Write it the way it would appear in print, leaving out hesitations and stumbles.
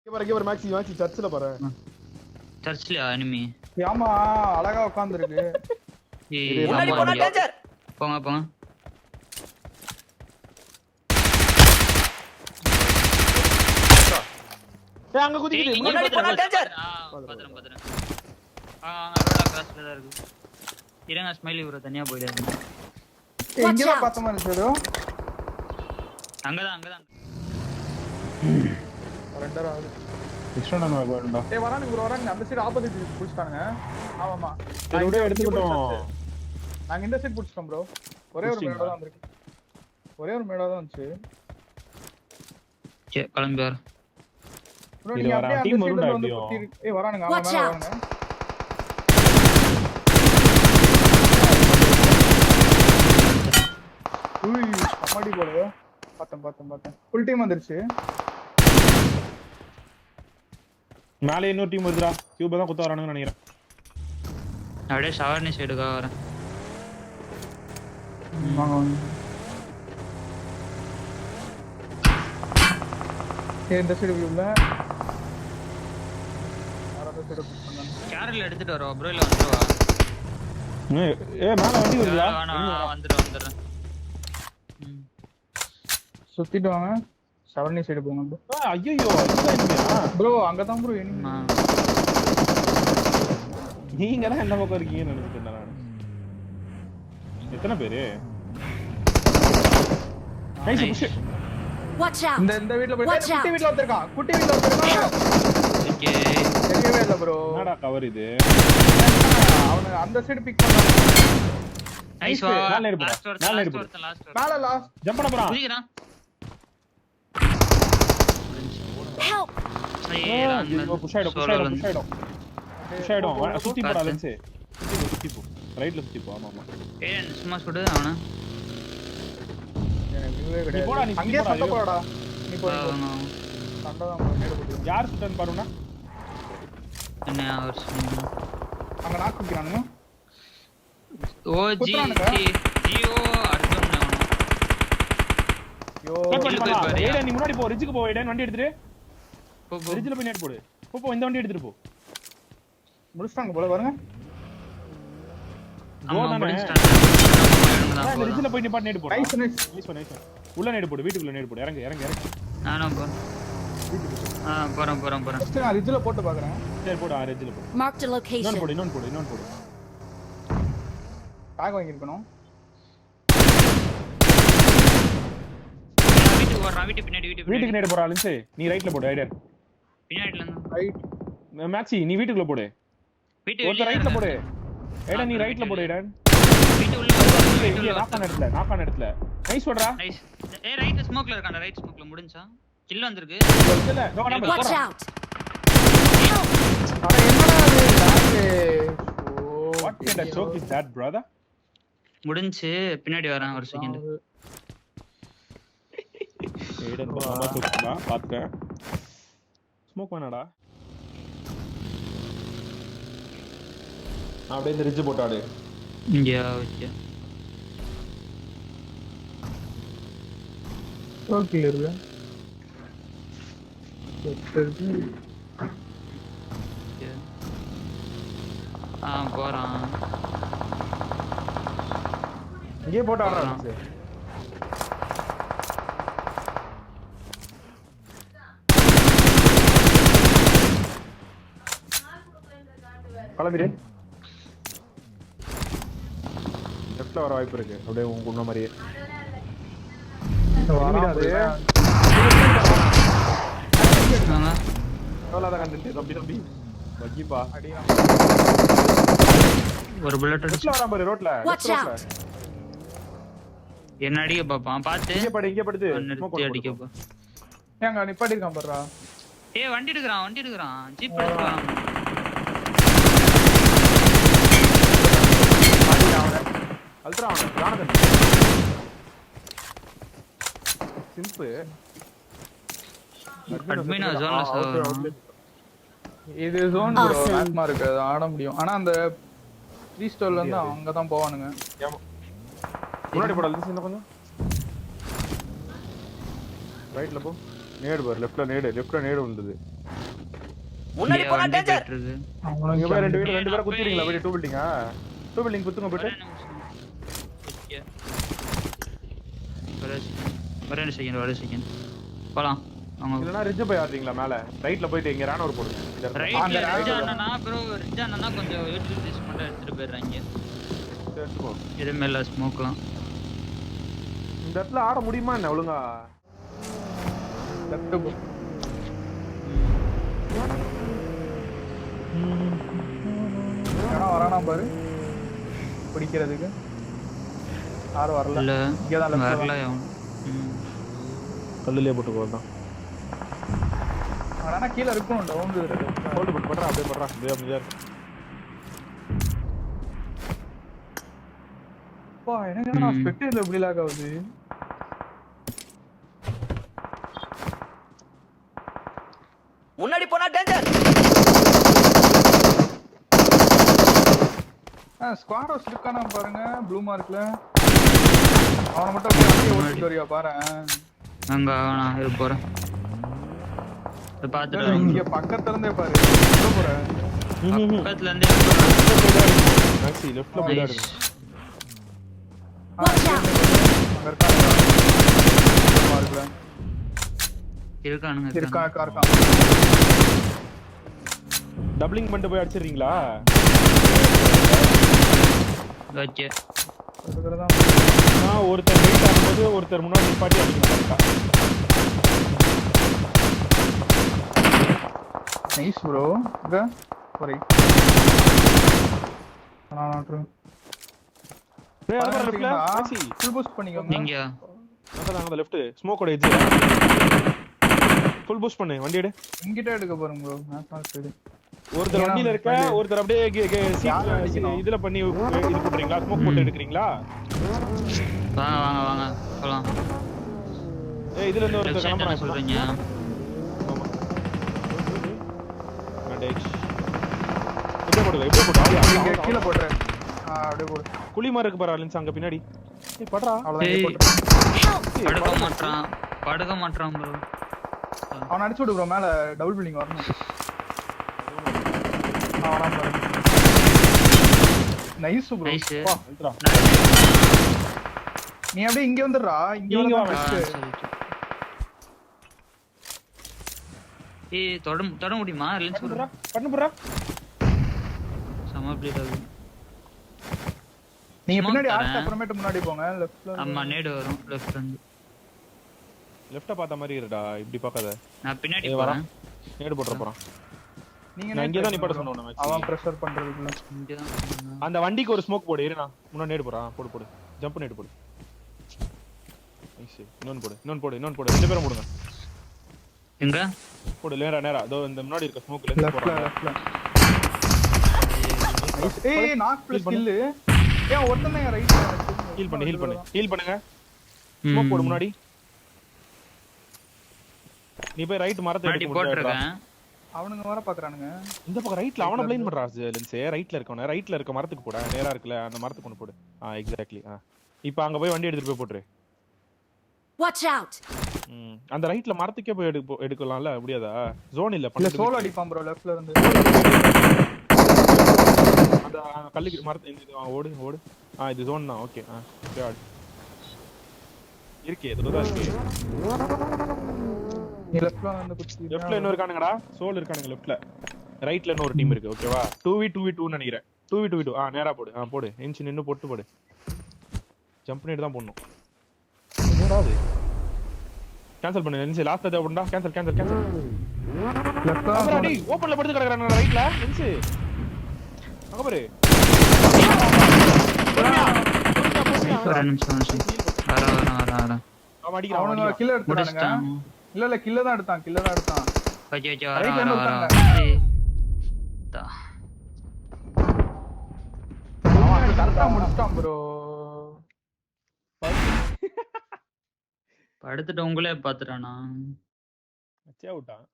இங்க பாரு மேக்ஸி சர்ச்சில பாரு. சர்ச்லயா எனிமி? ஆமா அழகா உட்கார்ந்திருக்கு. முன்னாடி போனா டேஞ்சர். போங்க போங்க. டேய் அங்க குதிக்குது. முன்னாடி போனா டேஞ்சர். பதறம். ரோட கிராஸ்ல தான் இருக்கு. இருங்க ஸ்மைலி ப்ரோ தனியா போயிடாதீங்க. இங்க தான் பார்த்த மாதிரி இருக்கு. அங்கதான். ரெண்டர் ஆகுது. எக்ஸ்ட்ரா நான் வரேன்டா. ஏய் வரானுங்க ப்ரோ வரானுங்க. அந்த சைடு ஆப்போசிட் புடிச்சானுங்க. ஆமாமா. இதோட எடுத்துக்கிட்டோம். நாங்க இந்த சைடு புடிச்சிட்டோம் ப்ரோ. ஒரே ஒரு மேடா தான் வந்திருக்கு. ஒரே ஒரு மேடா தான் வந்துச்சு. சே கிளம்பி வர. ப்ரோ நீங்க அப்படியே அந்த சைடுல வந்து குத்தி ஏய் வரானுங்க ஆமா மேல வரானுங்க. உய் கமாடி போல. பார்த்தேன். ஃபுல் டீம் வந்துருச்சு. மேலே இன்னொரு டீம் வருதுடா. கியூப தான் குத்த வரானுங்க நினைக்கிறேன். அப்படியே ஷவர்னி சைடுக்காக வரேன். வாங்க. இந்த சைடு வியூல யாராவது சைடு புஷ் பண்ணாங்க. கேரல் எடுத்துட்டு வரவா ப்ரோ இல்ல வந்துருவா? ஏய் மேல வண்டி வருதுடா. வந்துறேன். சுத்திட்டு வாங்க. ஷவர்னி சைடு போங்க ப்ரோ. ஐயோ இதுதான் எனிமியா? ப்ரோ அங்க தான் ப்ரோ எனிமி. நீங்க தான் என்ன பக்கம் இருக்கீங்கன்னு நினைச்சிட்டேன் நான். எத்தனை பேரு? Nice push. Watch out. இந்த வீட்ல போய் குட்டி வீட்ல வந்திருக்கான். ஓகே தெரியவே இல்ல ப்ரோ. என்னடா கவர் இது? அவன அந்த சைடு பிக் பண்ணான். நைஸ் வா. லாஸ்ட் மேல லாஸ்ட் ஜம்ப் பண்ண போறான். குதிக்குறான். ஹெல்ப். புஷ் ஆயிடும். சுத்தி போடா லென்ஸ். சுத்தி போ. ரைட்ல சுத்தி போ. ஆமா. ஏய் சும்மா சுடு அவன. நீ போடா அங்கே சண்ட போடா. நீ போ. சண்ட தான் மேல போடு. யார் சுத்தன் பாருடா. என்ன அவர் அங்க நாக் குடிறானுங்க. ஜியோ அர்ஜுன் யோ ஏடா நீ முன்னாடி போ. ரிஜ்க்கு போ. ஏடா வண்டி எடுத்துட்டு போ. ரிஜ்ல போய் நேட் போடு. போ இந்த வண்டி எடுத்துட்டு போ. முடிச்சாங்க போல பாருங்க. நான் ரிஜ்ல போய் நிப்பாட் நேட் போடு. நைஸ். உள்ள நேட் போடு. வீட்டுக்குள்ள நேட் போடு. இறங்கு. நானும் போறேன். போறேன். ஃபர்ஸ்ட் நான் ரிஜ்ல போட்டு பார்க்கறேன். சரி போடு. ரிஜ்ல போடு. Mark the location. இன்னொன்னு போடு. டாக் வாங்கி இருக்கணும். வீட்டுக்கு நேட் போறா லின்ஸ். நீ ரைட்ல போடு. ஐடியா பின்னாடில இருந்து ரைட். மேக்ஸி நீ வீட்டுக்குள்ள போடு. வீட்டு ரைட்ல போடு. ஏடா நீ ரைட்ல போடு. ஏடா வீட்டு உள்ள நாக் ஆன இடத்துல நைஸ் போடுடா. நைஸ். ஏய் ரைட் ஸ்மோக்ல இருக்கான்டா. ரைட் ஸ்மோக்ல முடிஞ்சா கில் வந்திருக்கு. இல்ல Watch out. அட என்னடா இது lock. what kind of joke is that brother? முடிஞ்சு பின்னாடி வரேன் ஒரு செகண்ட். ஏடா ரொம்ப சோக்குமா பாத்துக்க. ஸ்மோக் பண்ணடா. அப்படியே இந்த ரிட்ஜ் போட்டாடு. ஓகே. ஓகே இருக்கு. போறான். இங்கே போட்டு ஆடுறான். கிளம்பிடு. லெஃப்ட்ல வர வாய்ப்பு இருக்கு. அப்படியே உங்க மாதிரியே தம்பி வக்கிப்பா. ஒரு புல்லட் லெஃப்ட்ல வரான் பாரு. ரோட்ல என்ன அடிக்க பாப்பான். பாத்து இங்க படுத்து நிறுத்தி அடிக்க போ. ஏங்க நிப்பாட்டி இருக்கான் பாருடா. ஏய் வண்டி எடுக்கறான். ஜீப் எடுக்கறான். அல்ட்ரா ஜானதன் சிம்பிள் அட்மினா ஜோன்ல இது ஜோன் ப்ரோ. ஆத்மா இருக்கு. அது ஆட முடியும். ஆனா அந்த ரீஸ்டோர்ல இருந்து அங்க தான் போவானுங்க. முன்னாடி போடல. இன்னும் கொஞ்சம் ரைட்ல போ. நேடு பாரு லெஃப்ட்ல நேடு வந்தது. முன்னாடி போனா டேஞ்சர். இங்க போய் ரெண்டு பேரை குத்திட்டீங்களா? போய் 2 பில்டிங்கா? 2 பில்டிங் குத்துங்க போய்ட்டு. ஒரே செகண்ட் போலாம். இல்லனா ரிட்ஜ் போய் ஆடுறீங்களா மேல? ரைட்ல போயிட்டு இங்க ரானோர் போடுங்க. ரைட்ல ரிட்ஜ் அண்ணா ப்ரோ ரிட்ஜ் அண்ணா கொஞ்சம் யூட்டிலைஸ் பண்ணி எடுத்துட்டு போயிடுறாங்க. எடுத்துக்கோ. இது மேல ஸ்மோக்லாம். இந்த இடத்துல ஆட முடியுமா என்ன ஒழுங்கா? லெஃப்ட் போ. வரானா பாரு பிடிக்கிறதுக்கு. யாரும் வரல. இல்ல இங்க தான் லெஃப்ட் வரல. கல்லுலயே போட்டு போறதான். ஆனா கீழ இருக்கும் டவுன் ஹோல்ட் பண்ணி பண்றா அப்படியே பண்றா. அப்படியே அப்பா என்னங்க நான் ஸ்பெக்டேட்டர்ல இப்படி லாக் ஆகுது. முன்னாடி போனா டேஞ்சர். ஸ்குவாட் ஹவுஸ் இருக்கானா பாருங்க ப்ளூ மார்க்ல. அவன மட்டும் அப்படியே ஓடிட்டு வரியா பாரு. அங்க நான் இது போறேன். இது பாத்துட்டு இங்க பக்கத்துல இருந்தே பாரு. எங்க போற? பக்கத்துல இருந்தே மேக்ஸி லெஃப்ட்ல போய் ஆடுங்க. Watch out! அங்க இருக்காங்க. மார்க்ல இருக்கானுங்க. இருக்கா. டபுளிங் பண்ணிட்டு போய் அடிச்சிரீங்களா? ஓகே. நான் ஒருத்தர் வெயிட் ஆகும்போது ஒருத்தர் முன்னாடி நிப்பாட்டி அடிக்கணும். Nice bro. இங்க போறீ. ஃபுல் பூஸ்ட் பண்ணிக்கோங்க. நீங்க அங்க லெஃப்ட் ஸ்மோக்கோட எட்ஜ் ஃபுல் பூஸ்ட் பண்ணு. வண்டி எடு. இங்கிட்ட எடுக்க போறேன் ப்ரோ. நான் சரி. ஒருத்தர் வண்டியில இருக்க ஒருத்தர் அப்படியே இதுல பண்ணி இது போடுறீங்களா? ஸ்மோக் போட்டு எடுக்கறீங்களா? வாங்க போலாம். இதுல இருந்து ஒருத்தர் கிளம்பறான் சொல்றீங்க. ஆமா. மேடேஜ். இப்படி போடு. இங்க கீழ போடுறேன். அப்படியே போடு. குளிமா இருக்கு பாரு லின்ஸ் அங்க பின்னாடி. படுறா. அவ்வளவுதான் போடு. படுக்க மாட்டான் ப்ரோ. அவன் அடிச்சு விடு ப்ரோ. மேல டபுள் பில்டிங் வரணும். Nice bro. வா இந்தடா. நீ அப்படியே இங்க வந்துடுறா. இங்க வா பெஸ்ட். ஏய் தொட முடியுமா? ரிலீஸ் பண்ணு ப்ரோ. சம ப்ளீட் ஆகுது. நீங்க பின்னாடி ஆர்ட் அப்புறமேட்டு முன்னாடி போங்க. லெஃப்ட்ல அம்மா நேடு வரும் லெஃப்ட் ஹேண்ட். லெஃப்ட்ட பார்த்த மாதிரி இருடா. இப்படி பார்க்காத. நான் பின்னாடி போறேன். நேடு போட்ற போறேன். நீங்க இங்க தான் நிப்பாட்ட சொன்னோம் மேக்ஸ். அவன் பிரஷர் பண்றதுக்குள்ள இங்க தான். அந்த வண்டிக்கு ஒரு ஸ்மோக் போடு. இருடா. முன்னாடி நேடு போறா. போடு. ஜம்ப் நேடு போடு. நைஸ். இன்னொன்னு போடு. ரெண்டு பேரும் போடுங்க. எங்க? போடு நேரா. அதோ இந்த முன்னாடி இருக்க ஸ்மோக்ல இருந்து போறாங்க. லெஃப்ட்ல. ஏய் நாக் ப்ளஸ் கில். ஏன் ஒருத்தனே ரைட்ல ஹீல் பண்ணுங்க. ஸ்மோக் போடு முன்னாடி. நீ போய் ரைட் மரத்தை எடுத்து போட்டுறேன். அவனுங்க வர பாக்குறானுங்க. இந்த பக்கம் ரைட்ல அவன ப்ளைன் பண்றா லென்ஸ். ரைட்ல இருக்க மரத்துக்கு போடா. நேரா இருக்குல அந்த மரத்துக்கு கொண்டு போடு. எக்ஸாக்ட்லி. இப்போ அங்க போய் வண்டி எடுத்துட்டு போய் போட்டுரு. Watch out! அந்த ரைட்ல மரத்துக்கே போய் எடுக்கலாம்ல? முடியாதா? ஜோன் இல்ல. இல்ல சோலோ அடிப்பான் ப்ரோ லெஃப்ட்ல இருந்து. அந்த கல்லுக்கு மரத்து இந்த ஓடு. இது ஜோன் தான். ஓகே. ஓகே. இருக்கே இதுல இருக்கு. நீ லெஃப்ட்ல வந்து குத்தி. லெஃப்ட்ல இன்னொரு இருக்கானுங்கடா. சோல் இருக்கானுங்க லெஃப்ட்ல. ரைட்ல இன்னொரு டீம் இருக்கு. ஓகேவா? 2v2 நினைக்கிறேன். 2v2 நேரா போடு. போடு. இன்ச் நின்னு போடு. ஜம்ப் பண்ணிட்டு தான் போடணும். என்னடா இது? கேன்சல் பண்ணு. இன்ச் லாஸ்ட் அத போடுடா. கேன்சல். லெஃப்ட்ல அடி ஓபன்ல படுத்து கிடக்குறானே ரைட்ல. இன்ச் அங்க பாரு. ஒரு நிமிஷம். வர. அவன் அடிக்கிறான். அவனுங்க கில் எடுத்துட்டானுங்க. இல்ல கில்ல தான் எடுத்தான். ஓகே வர. அவன் கரெக்ட்டா முடிச்சான் ப்ரோ. படுத்துட்டு உங்களே பாத்துறானா? அச்சே விட்டான்.